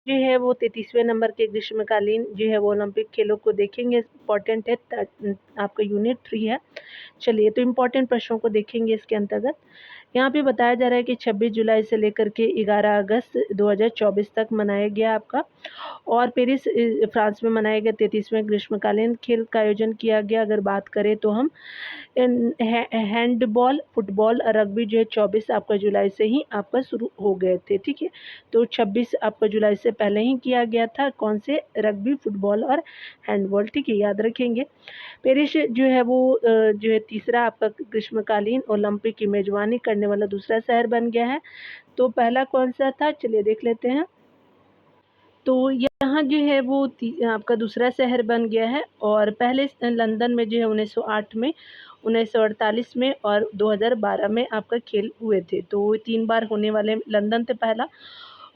जो है वो 33वें नंबर के ग्रीष्मकालीन जो है वो ओलंपिक खेलों को देखेंगे। इम्पोर्टेंट है, आपका यूनिट 3 है। चलिए तो इम्पोर्टेंट प्रश्नों को देखेंगे इसके अंतर्गत। यहाँ पे बताया जा रहा है कि 26 जुलाई से लेकर के 11 अगस्त 2024 तक मनाया गया आपका, और पेरिस फ्रांस में मनाए गए 33वें ग्रीष्मकालीन खेल का आयोजन किया गया। अगर बात करें तो हम हैंडबॉल, फुटबॉल और रग्बी जो है 24 आपका जुलाई से ही आपका शुरू हो गए थे, ठीक है। तो 26 आपका जुलाई से पहले ही किया गया था, कौन से, रग्बी, फुटबॉल और हैंडबॉल, ठीक है, याद रखेंगे। पेरिस जो है वो जो है तीसरा आपका ग्रीष्मकालीन ओलंपिक की मेजबानी करने वाला दूसरा शहर बन गया है। तो पहला कौन सा था, चलिए देख लेते हैं। तो यहाँ जो है वो आपका दूसरा शहर बन गया है, और पहले लंदन में जो है 1908 में, 1948 में और 2012 में आपका खेल हुए थे। तो 3 बार होने वाले, लंदन थे पहला,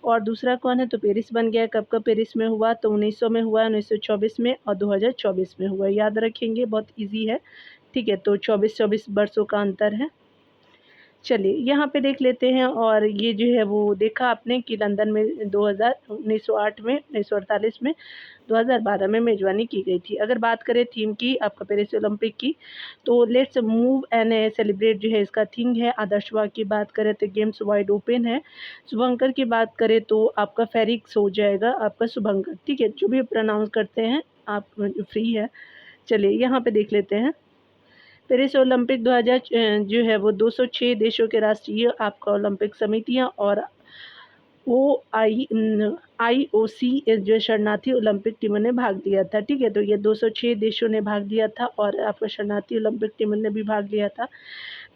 और दूसरा कौन है, तो पेरिस बन गया। कब कब पेरिस में हुआ, तो 1900 में हुआ, 1924 में और 2024 में हुआ, याद रखेंगे, बहुत ईजी है, ठीक है। तो 24-24 वर्षों का अंतर है। चलिए यहाँ पे देख लेते हैं, और ये जो है वो देखा आपने कि लंदन में 1908 में, 1948 में, 2012 में मेजबानी की गई थी। अगर बात करें थीम की आपका पेरिस ओलंपिक की, तो लेट्स मूव एंड सेलिब्रेट जो है इसका थीम है। आदर्शवाद की बात करें तो गेम्स वाइड ओपन है। शुभंकर की बात करें तो आपका फेरिक्स हो जाएगा आपका शुभंकर, ठीक है, जो भी प्रोनाउंस करते हैं आप, फ्री है। चलिए यहाँ पे देख लेते हैं। पेरिस ओलंपिक 2000 जो है वो 206 देशों के राष्ट्रीय आपका ओलंपिक समितियां और आईओसी जो शरणार्थी ओलंपिक टीमों ने भाग लिया था, ठीक है। तो ये 206 देशों ने भाग लिया था, और आपका शरणार्थी ओलंपिक टीमों ने भी भाग लिया था।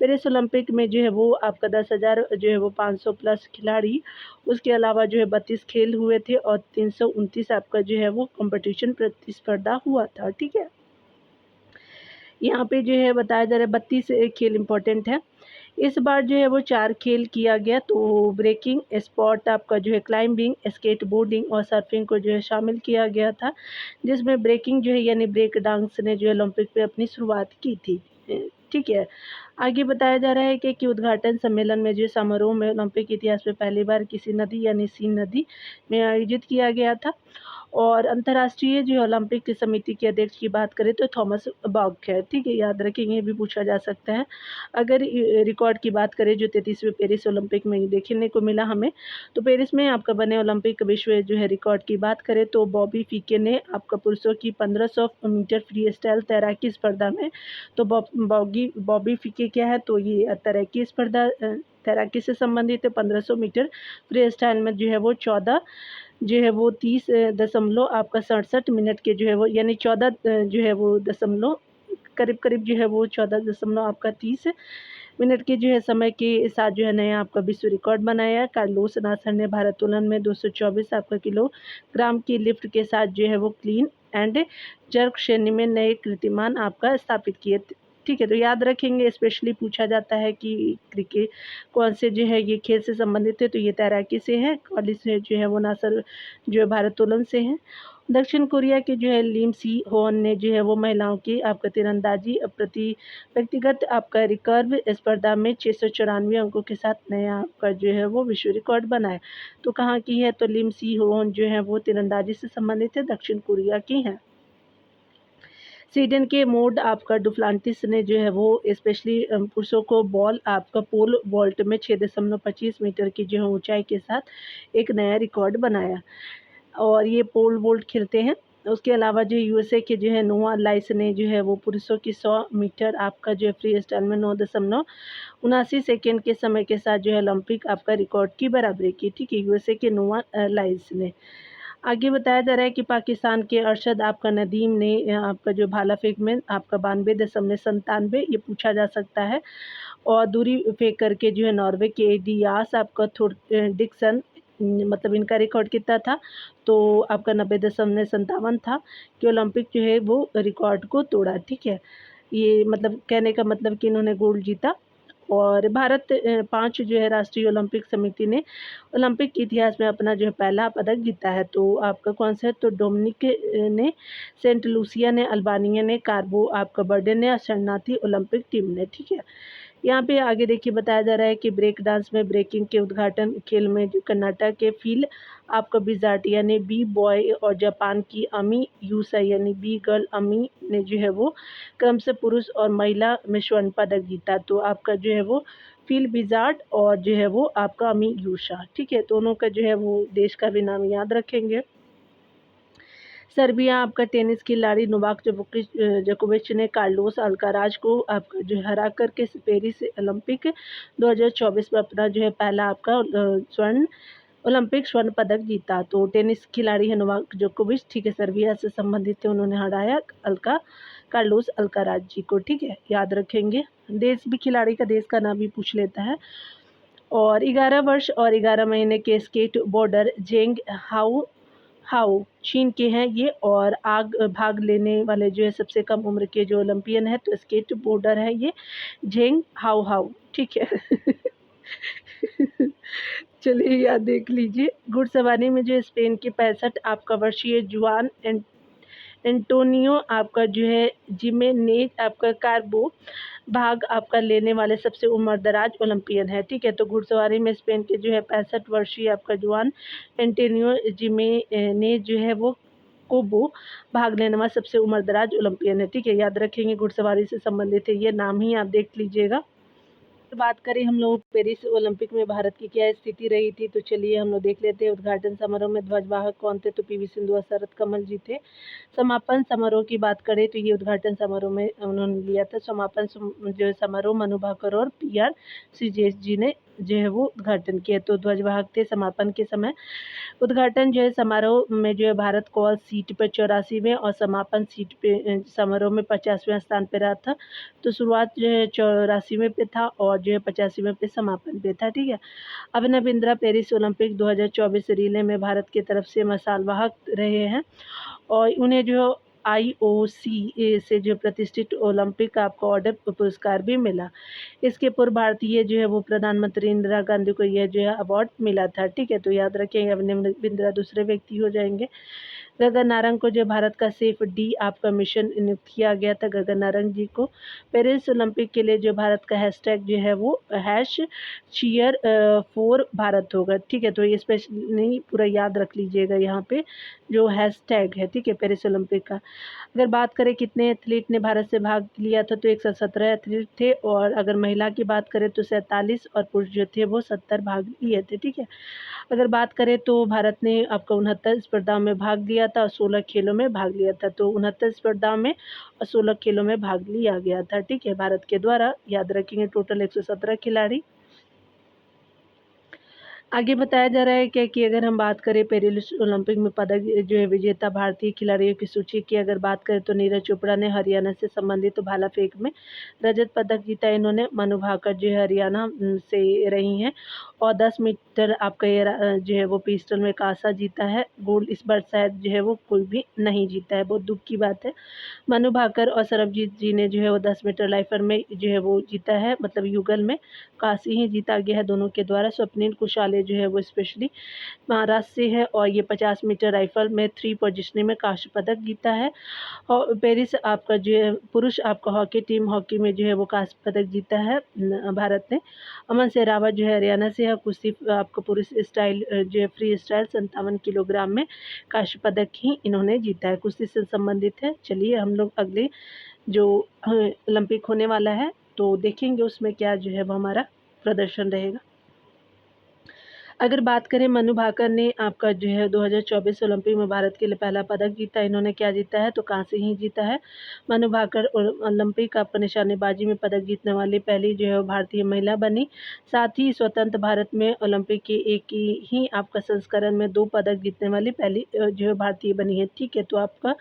पेरिस ओलंपिक में जो है वो आपका 10,000 जो है वो 500 प्लस खिलाड़ी, उसके अलावा जो है 32 खेल हुए थे, और 329 आपका जो है वो कंपटीशन प्रतिस्पर्धा हुआ था, ठीक है। यहाँ पे जो है बताया जा रहा है 32 खेल इम्पोर्टेंट है। इस बार जो है वो 4 खेल किया गया, तो ब्रेकिंग स्पॉट आपका जो है क्लाइंबिंग, स्केटबोर्डिंग और सर्फिंग को जो है शामिल किया गया था, जिसमें ब्रेकिंग जो है यानी ब्रेक डांस ने जो है ओलंपिक में अपनी शुरुआत की थी, ठीक है। आगे बताया जा रहा है कि उद्घाटन सम्मेलन में जो समारोह में ओलंपिक इतिहास में पहली बार किसी नदी यानी सीन नदी में आयोजित किया गया था। और अंतर्राष्ट्रीय जो ओलंपिक की समिति के अध्यक्ष की बात करें तो थॉमस बॉक है, ठीक है, याद रखेंगे, ये भी पूछा जा सकता है। अगर रिकॉर्ड की बात करें जो 33वें पेरिस ओलंपिक में देखने को मिला हमें, तो पेरिस में आपका बने ओलंपिक विश्व जो है रिकॉर्ड की बात करें तो बॉबी फीके ने आपका पुरुषों की 1500 मीटर फ्री स्टाइल तैराकी स्पर्धा में, तो बॉबी फीके क्या है, तो ये तैराकी स्पर्धा तैराकी से संबंधित है। 1500 मीटर फ्री स्टाइल में जो है वो 14 जो है वो 30 दशमलव आपका 67 मिनट के जो है वो, यानी 14 जो है वो दशमलव करीब-करीब जो है वो 14 दशमलव आपका 30 मिनट के जो है समय के साथ जो है नया आपका विश्व रिकॉर्ड बनाया है। कार्लोस नासर ने भारोत्तोलन में 224 आपका किलोग्राम की लिफ्ट के साथ जो है वो क्लीन एंड जर्क श्रेणी में नए कीर्तिमान आपका स्थापित किए, ठीक है। तो याद रखेंगे, स्पेशली पूछा जाता है कि क्रिकेट कौन से जो है ये खेल से संबंधित है, तो ये तैराकी से है, और इससे जो है वो नासर जो है भारोत्तोलन से है। दक्षिण कोरिया के जो है लिम सी होन ने जो है वो महिलाओं की आपका तीरंदाजी प्रति व्यक्तिगत आपका रिकर्व स्पर्धा में 694 अंकों के साथ नया आपका जो है वो विश्व रिकॉर्ड बनाया। तो कहाँ की है, तो लिम सी होन जो है वो तीरंदाजी से संबंधित है, दक्षिण कोरिया की है। स्वीडन के मोड आपका डुप्लांटिस ने जो है वो स्पेशली पुरुषों को बॉल आपका पोल वॉल्ट में 6.25 मीटर की जो है ऊंचाई के साथ एक नया रिकॉर्ड बनाया, और ये पोल वोल्ट खेलते हैं। उसके अलावा जो यूएसए के जो है नोआ लाइस ने जो है वो पुरुषों की 100 मीटर आपका जो है फ्री स्टाइल में 9.79 सेकेंड के समय के साथ जो है ओलंपिक आपका रिकॉर्ड की बराबरी की, ठीक है, यूएसए के नोआ लाइस ने। आगे बताया जा रहा है कि पाकिस्तान के अरशद आपका नदीम ने आपका जो भाला फेंक में आपका 92.97 ये पूछा जा सकता है, और दूरी फेंक करके जो है नॉर्वे के डियास आपका डिक्सन, मतलब इनका रिकॉर्ड कितना था, तो आपका 90.57 था कि ओलंपिक जो है वो रिकॉर्ड को तोड़ा, ठीक है। ये मतलब कहने का मतलब कि इन्होंने गोल्ड जीता। और भारत 5 जो है राष्ट्रीय ओलंपिक समिति ने ओलंपिक के इतिहास में अपना जो है पहला पदक जीता है, तो आपका कौन सा है, तो डोमिनिक ने, सेंट लूसिया ने, अल्बानिया ने, कार्बो आपका बर्डे ने, शरणार्थी ओलंपिक टीम ने, ठीक है। यहाँ पे आगे देखिए बताया जा रहा है कि ब्रेक डांस में ब्रेकिंग के उद्घाटन खेल में जो कर्नाटक के फील आपका बिजाट यानी बी बॉय और जापान की अमी यूसा यानी बी गर्ल अमी ने जो है वो क्रम से पुरुष और महिला में स्वर्ण पदक जीता। तो आपका जो है वो फील बिजाट और जो है वो आपका अमी यूसा, ठीक है, दोनों का जो है वो देश का भी नाम याद रखेंगे। सर्बिया आपका टेनिस खिलाड़ी नोवाक जोकोविच ने कार्लोस अल्काराज को आपका जो हरा करके पेरिस ओलंपिक 2024 में अपना जो है पहला आपका ओलंपिक स्वर्ण पदक जीता। तो टेनिस खिलाड़ी है नोवाक जोकोविच, ठीक है, सर्बिया से संबंधित थे, उन्होंने हराया कार्लोस अल्काराज जी को, ठीक है, याद रखेंगे। देश भी खिलाड़ी का देश का नाम भी पूछ लेता है। और 11 वर्ष और 11 महीने के स्केट बोर्डर जेंग हाउ हाउ चीन के हैं ये, और भाग लेने वाले जो है सबसे कम उम्र के जो ओलंपियन है तो स्केट बोर्डर है ये जेंग हाउ हाउ, ठीक है। चलिए याद देख लीजिए। घुड़सवारी में जो स्पेन के 65 आपका वर्षीय जुआन एंटोनियो आपका जो है जिमेनेज आपका कार्बो भाग आपका लेने वाले सबसे उम्रदराज ओलंपियन है, ठीक है। तो घुड़सवारी में स्पेन के जो है 65 वर्षीय आपका जुआन एंटोनियो जिमेनेज जो है वो कोबो भाग लेने वाला सबसे उम्रदराज ओलंपियन है, ठीक है, याद रखेंगे। घुड़सवारी से संबंधित है, ये नाम ही आप देख लीजिएगा। तो बात करें हम लोग पेरिस ओलंपिक में भारत की क्या स्थिति रही थी, तो चलिए हम लोग देख लेते हैं। उद्घाटन समारोह में ध्वजवाहक कौन थे, तो पीवी सिंधु और शरत कमल जी थे। समापन समारोह की बात करें तो ये उद्घाटन समारोह में उन्होंने लिया था। समापन जो है समारोह मनु भाकर और PR श्रीजेश जी ने जो है वो उद्घाटन किया। तो ध्वजवाहक थे समापन के समय। उद्घाटन जो है समारोह में जो है भारत को सीट पर 84वें और समापन सीट पे समारोह में 50वें स्थान पे रहा था। तो शुरुआत जो है 84वें पे था और जो है 85वें पे समापन पे था, ठीक है। Abhinav Bindra Paris Olympic 2024 relay में भारत की तरफ से मसाल वाहक रहे हैं और उन्हें जो IOC से जो प्रतिष्ठित ओलंपिक आपका ऑर्डर पुरस्कार भी मिला। इसके पूर्व भारतीय जो है वो प्रधानमंत्री इंदिरा गांधी को यह जो है अवार्ड मिला था, ठीक है। तो याद रखेंगे, अभिनव बिंद्रा दूसरे व्यक्ति हो जाएंगे। गगन नारंग को जो भारत का सेफ डी आपका मिशन नियुक्त किया गया था, गगन नारंग जी को। पेरिस ओलंपिक के लिए जो भारत का हैशटैग जो है वो #cheer for भारत होगा, ठीक है। तो ये स्पेशल नहीं, पूरा याद रख लीजिएगा यहाँ पे जो हैशटैग है, ठीक है, पेरिस ओलंपिक का। अगर बात करें कितने एथलीट ने भारत से भाग लिया था, तो 117 एथलीट थे, और अगर महिला की बात करें तो 47 और पुरुष जो थे वो 70 भाग लिए थे, ठीक है। अगर बात करें तो भारत ने आपका 69 स्पर्धाओं में भाग लिया था और 16 खेलों में भाग लिया था। तो 69 स्पर्धाओं में और 16 खेलों में भाग लिया गया था, ठीक है, भारत के द्वारा। याद रखेंगे, टोटल 117 खिलाड़ी। आगे बताया जा रहा है क्या कि अगर हम बात करें पेरिस ओलंपिक में पदक जो है विजेता भारतीय खिलाड़ियों की सूची की अगर बात करें तो नीरज चोपड़ा ने हरियाणा से संबंधित भाला फेंक में रजत पदक जीता। इन्होंने मनु भाकर जो है हरियाणा से रही हैं और 10 मीटर आपका ये जो है वो पिस्टल में कांसा जीता है। गोल्ड इस बार शायद जो है वो कोई भी नहीं जीता है, बहुत दुख की बात है। मनु भाकर और सरबजीत जी ने जो है वो 10 मीटर राइफल में जो है वो जीता है, मतलब युगल में कांसी ही जीता गया है दोनों के द्वारा। स्वप्निल कुशाले जो है वो स्पेशली महाराष्ट्र से है और ये 50 मीटर राइफल में 3 पोजिशनिंग में कांस्य पदक जीता है। और पेरिस आपका जो है पुरुष आपका हॉकी टीम हॉकी में जो है वो कांस्य पदक जीता है भारत ने। अमन सहरावत जो है हरियाणा से है, कुश्ती आपका पुरुष स्टाइल जो है फ्री स्टाइल 57 किलोग्राम में कांस्य पदक ही इन्होंने जीता है, कुश्ती से संबंधित है। चलिए हम लोग अगले जो ओलंपिक होने वाला है तो देखेंगे उसमें क्या जो है वो हमारा प्रदर्शन रहेगा। अगर बात करें मनु भाकर ने आपका जो है 2024 ओलंपिक में भारत के लिए पहला पदक जीता। इन्होंने क्या जीता है, तो कांस्य ही जीता है। मनु भाकर ओलंपिक आपका निशानेबाजी में पदक जीतने वाली पहली जो है भारतीय महिला बनी। साथ ही स्वतंत्र भारत में ओलंपिक के एक ही आपका संस्करण में 2 पदक जीतने वाली पहली जो है भारतीय बनी है, ठीक है। तो आपका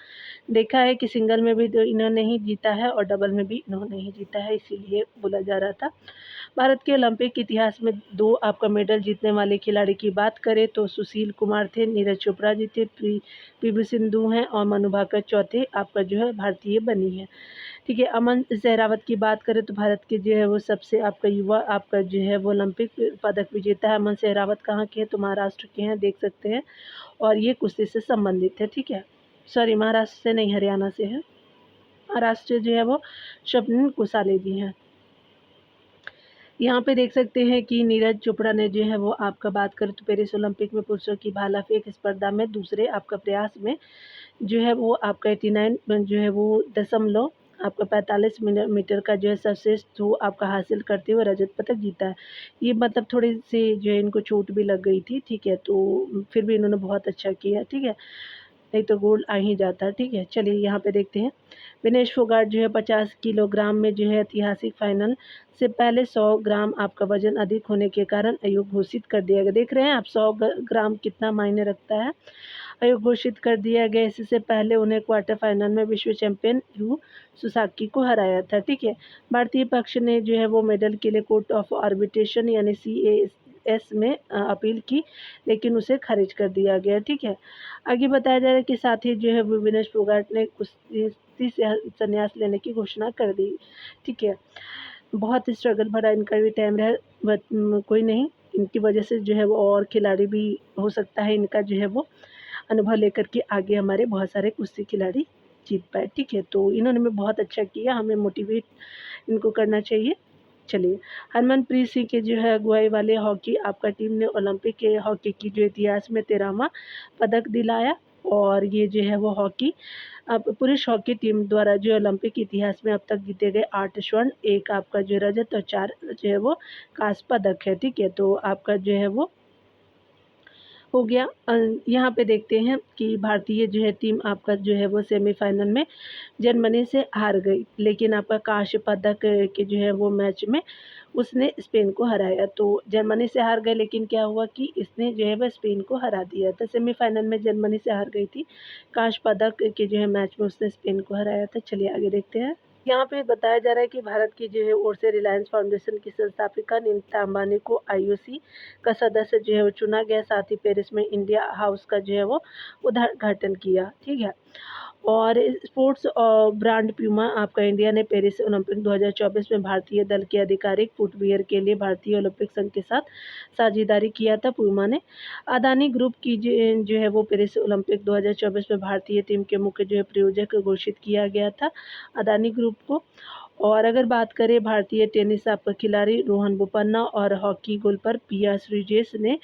देखा है कि सिंगल में भी तो इन्होंने ही जीता है और डबल में भी इन्होंने ही जीता है, इसीलिए बोला जा रहा था। भारत के ओलंपिक इतिहास में 2 आपका मेडल जीतने वाले खिलाड़ी की बात करें तो सुशील कुमार थे, नीरज चोपड़ा जी थे, पीवी सिंधु हैं और मनु भाकर चौथे आपका जो है भारतीय बनी है, ठीक है। अमन सहरावत की बात करें तो भारत के जो है वो सबसे आपका युवा आपका जो है वो ओलंपिक पदक विजेता है। अमन सहरावत कहाँ के हैं, तो महाराष्ट्र के हैं, देख सकते हैं, और ये कुश्ती से संबंधित है, ठीक है। सॉरी, महाराष्ट्र से नहीं, हरियाणा से है। महाराष्ट्र जो है वो स्वप्निल कुशाले जी हैं। यहाँ पे देख सकते हैं कि नीरज चोपड़ा ने जो है वो आपका बात करें तो पेरिस ओलंपिक में पुरुषों की भाला फेंक स्पर्धा में दूसरे आपका प्रयास में जो है वो आपका 89 जो है वो दशमलव आपका 45 मीटर का जो है सर्वश्रेष्ठ वो आपका हासिल करते हुए रजत पदक जीता है। ये मतलब थोड़ी सी जो है इनको चोट भी लग गई थी, ठीक है, तो फिर भी इन्होंने बहुत अच्छा किया, ठीक है, नहीं तो गोल्ड आ ही जाता, ठीक है। चलिए यहाँ पे देखते हैं, विनेश फोगाट जो है 50 किलोग्राम में जो है ऐतिहासिक फाइनल से पहले 100 ग्राम आपका वजन अधिक होने के कारण अयोग्य घोषित कर दिया गया। देख रहे हैं आप 100 ग्राम कितना मायने रखता है। अयोग्य घोषित कर दिया गया। इससे पहले उन्हें क्वार्टर फाइनल में विश्व चैंपियन यू सुसाकी को हराया था, ठीक है। भारतीय पक्ष ने जो है वो मेडल के लिए कोर्ट ऑफ आर्बिट्रेशन यानी CAS में अपील की, लेकिन उसे खारिज कर दिया गया, ठीक है। आगे बताया जा रहा है कि साथ ही जो है वो विनेश फोगाट ने कुश्ती से संन्यास लेने की घोषणा कर दी, ठीक है। बहुत स्ट्रगल भरा इनका भी टाइम रहा, बट कोई नहीं, इनकी वजह से जो है वो और खिलाड़ी भी हो सकता है इनका जो है वो अनुभव लेकर के आगे हमारे बहुत सारे कुश्ती खिलाड़ी जीत पाए, ठीक है। तो इन्होंने भी बहुत अच्छा किया, हमें मोटिवेट इनको करना चाहिए। चलिए, हरमनप्रीत सिंह के जो है अगुवाई वाले हॉकी आपका टीम ने ओलंपिक के हॉकी की जो इतिहास में 13वां पदक दिलाया, और ये जो है वो हॉकी अब पुरुष हॉकी टीम द्वारा जो ओलंपिक इतिहास में अब तक जीते गए 8 स्वर्ण, 1 आपका जो रजत और 4 जो है वो कांस्य पदक है, ठीक है। तो आपका जो है वो हो गया। यहाँ पे देखते हैं कि भारतीय जो है टीम आपका जो है वो सेमीफाइनल में जर्मनी से हार गई, लेकिन आपका कांस्य पदक के जो है वो मैच में उसने स्पेन को हराया। तो जर्मनी से हार गए, लेकिन क्या हुआ कि इसने जो है वह स्पेन को हरा दिया था। सेमीफाइनल में जर्मनी से हार गई थी, कांस्य पदक के जो है मैच में उसने स्पेन को हराया था। चलिए आगे देखते हैं। यहाँ पे बताया जा रहा है कि भारत की जो है ओर से रिलायंस फाउंडेशन की संस्थापिका नीता अंबानी को IOC का सदस्य जो है वो चुना गया। साथ ही पेरिस में इंडिया हाउस का जो है वो उद्घाटन किया, ठीक है। और स्पोर्ट्स ब्रांड प्यूमा आपका इंडिया ने पेरिस ओलंपिक 2024 में भारतीय दल के आधिकारिक फुटवियर के लिए भारतीय ओलंपिक संघ के साथ साझेदारी किया था। प्यूमा ने अदानी ग्रुप की जो है वो पेरिस ओलंपिक 2024 में भारतीय टीम के मुख्य जो है प्रायोजक घोषित किया गया था, अदानी ग्रुप को। और अगर बात करें भारतीय टेनिस आपका खिलाड़ी रोहन बोपन्ना और हॉकी गोलकीपर पीआर श्रीजेश ने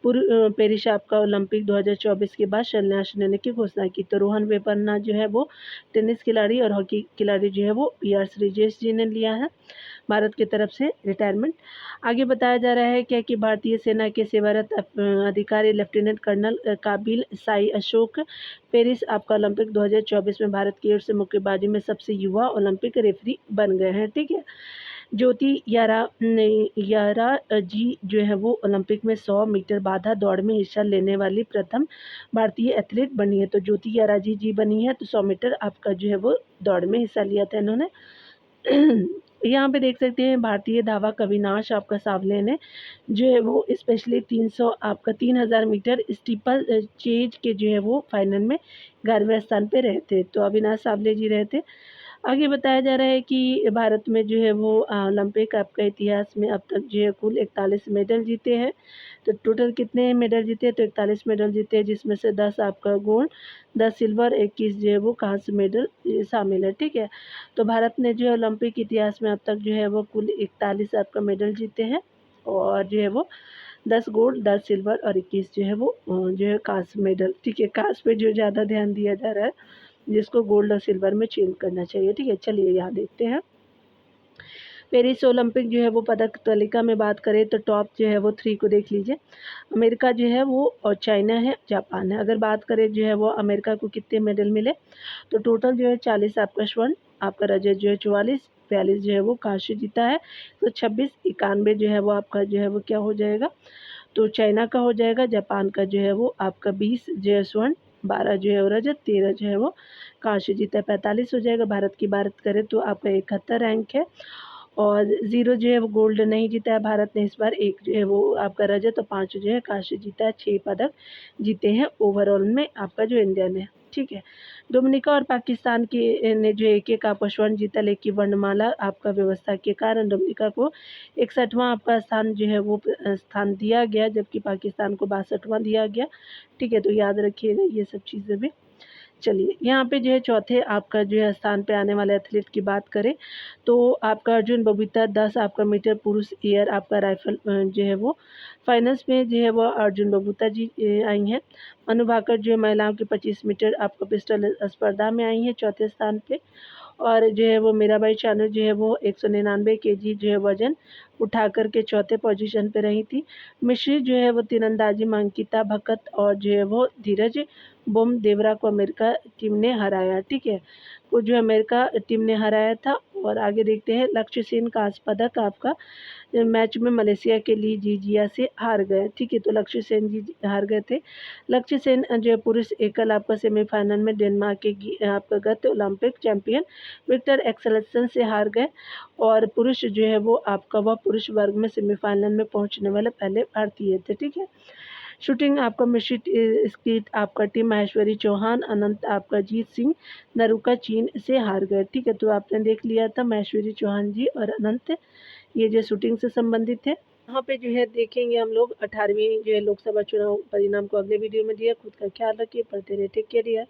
पेरिस आपका ओलंपिक 2024 के बाद संन्यास लेने की घोषणा की। तो रोहन बोपन्ना जो है वो टेनिस खिलाड़ी और हॉकी खिलाड़ी जो है वो पीआर श्रीजेश जी ने लिया है भारत की तरफ से रिटायरमेंट। आगे बताया जा रहा है क्या कि भारतीय सेना के सेवारत अधिकारी लेफ्टिनेंट कर्नल काबिल साई अशोक पेरिस आपका ओलंपिक 2024 में भारत की ओर से मुक्केबाजी में सबसे युवा ओलंपिक रेफरी बन गए हैं, ठीक है। ज्योति यारा जी जो है वो ओलंपिक में 100 मीटर बाधा दौड़ में हिस्सा लेने वाली प्रथम भारतीय एथलीट बनी है। तो ज्योति यारा जी बनी है, तो 100 मीटर आपका जो है वो दौड़ में हिस्सा लिया था इन्होंने। यहाँ पे देख सकते हैं भारतीय धावक अविनाश आपका सावले ने जो है वो स्पेशली 300 आपका 3000 मीटर स्टीपल चेज के जो है वो फाइनल में 11वें स्थान पे रहे थे। तो अविनाश सावले जी रहे थे। आगे बताया जा रहा है कि भारत में जो है वो ओलंपिक आपका इतिहास में अब तक जो है कुल 41 मेडल जीते हैं। तो टोटल कितने मेडल जीते हैं? तो 41 मेडल जीते हैं, जिसमें से 10 आपका गोल्ड, 10 सिल्वर, 21 जो है वो कांस्य मेडल शामिल है, ठीक है। तो भारत ने जो है ओलंपिक इतिहास में अब तक जो है वो कुल 41 आपका मेडल जीते हैं, और जो है वो 10 गोल्ड, 10 सिल्वर और 21 जो है वो जो है कांस्य मेडल, ठीक है। कांस्य पे जो ज़्यादा ध्यान दिया जा रहा है, जिसको गोल्ड और सिल्वर में चेंज करना चाहिए, ठीक है। चलिए यहाँ देखते हैं पेरिस ओलंपिक जो है वो पदक तालिका में बात करें तो टॉप जो है वो 3 को देख लीजिए। अमेरिका जो है वो, और चाइना है, जापान है। अगर बात करें जो है वो अमेरिका को कितने मेडल मिले, तो टोटल जो है 40 आपका स्वर्ण, आपका रजत जो है 44, 42 जो है वो कांस्य जीता है। तो 26, 91 जो है वो आपका जो है वो क्या हो जाएगा, तो चाइना का हो जाएगा। जापान का जो है वो आपका 20 जो है स्वर्ण, 12 जो है वो रजत, 13 जो है वो कांस्य जीता है, 45 हो जाएगा। भारत की बात करें तो आपका 71 रैंक है, और 0 जो है वो गोल्ड नहीं जीता है भारत ने इस बार, 1 जो है वो आपका रजत और 5 जो है कांस्य जीता है। 6 पदक जीते हैं ओवरऑल में आपका जो इंडिया ने, ठीक है। डोमिनिका और पाकिस्तान के ने जो एक आपका स्वर्ण जीता, लेकिन वर्णमाला आपका व्यवस्था के कारण डोमिनिका को 61वां आपका स्थान जो है वो स्थान दिया गया, जबकि पाकिस्तान को 62वां दिया गया, ठीक है। तो याद रखिएगा ये सब चीज़ें भी। चलिए, यहाँ पे जो है चौथे आपका जो है स्थान पे आने वाले एथलीट की बात करें, तो आपका अर्जुन बबीता 10 आपका मीटर पुरुष एयर आपका राइफ़ल जो है वो फाइनल्स में जो है वो अर्जुन बबीता जी आई हैं। मनु भाकर जो है महिलाओं की 25 मीटर आपका पिस्टल स्पर्धा में आई हैं चौथे स्थान पे। और जो है वो मीराबाई चानू जो है वो 199 केजी जो है वज़न उठा कर के चौथे पोजीशन पे रही थी। मिश्री जो है वो तीरंदाजी में अंकिता भकत और जो है वो धीरज बोम देवरा को अमेरिका टीम ने हराया, ठीक है। को जो अमेरिका टीम ने हराया था। और आगे देखते हैं लक्ष्य सेन कांस्य पदक आपका मैच में मलेशिया के लिए जीजिया से हार गए, ठीक है। तो लक्ष्य सेन जी हार गए थे। लक्ष्य सेन जो है पुरुष एकल आपका सेमीफाइनल में डेनमार्क के आपका गत ओलंपिक चैंपियन विक्टर एक्सेल्सन से हार गए। और पुरुष जो है वो आपका वह पुरुष वर्ग में सेमीफाइनल में पहुंचने वाले पहले भारतीय थे, ठीक है। शूटिंग आपका मिश्रित स्कीट आपका टीम माहेश्वरी चौहान अनंत आपका जीत सिंह नरुका चीन से हार गए, ठीक है। तो आपने देख लिया था माहेश्वरी चौहान जी और अनंत, ये जो शूटिंग से संबंधित है। यहाँ पे जो है देखेंगे हम लोग 18वीं जो है लोकसभा चुनाव परिणाम को अगले वीडियो में दिया। खुद का ख्याल रखिए, पढ़ते रहिए, टेक केयर।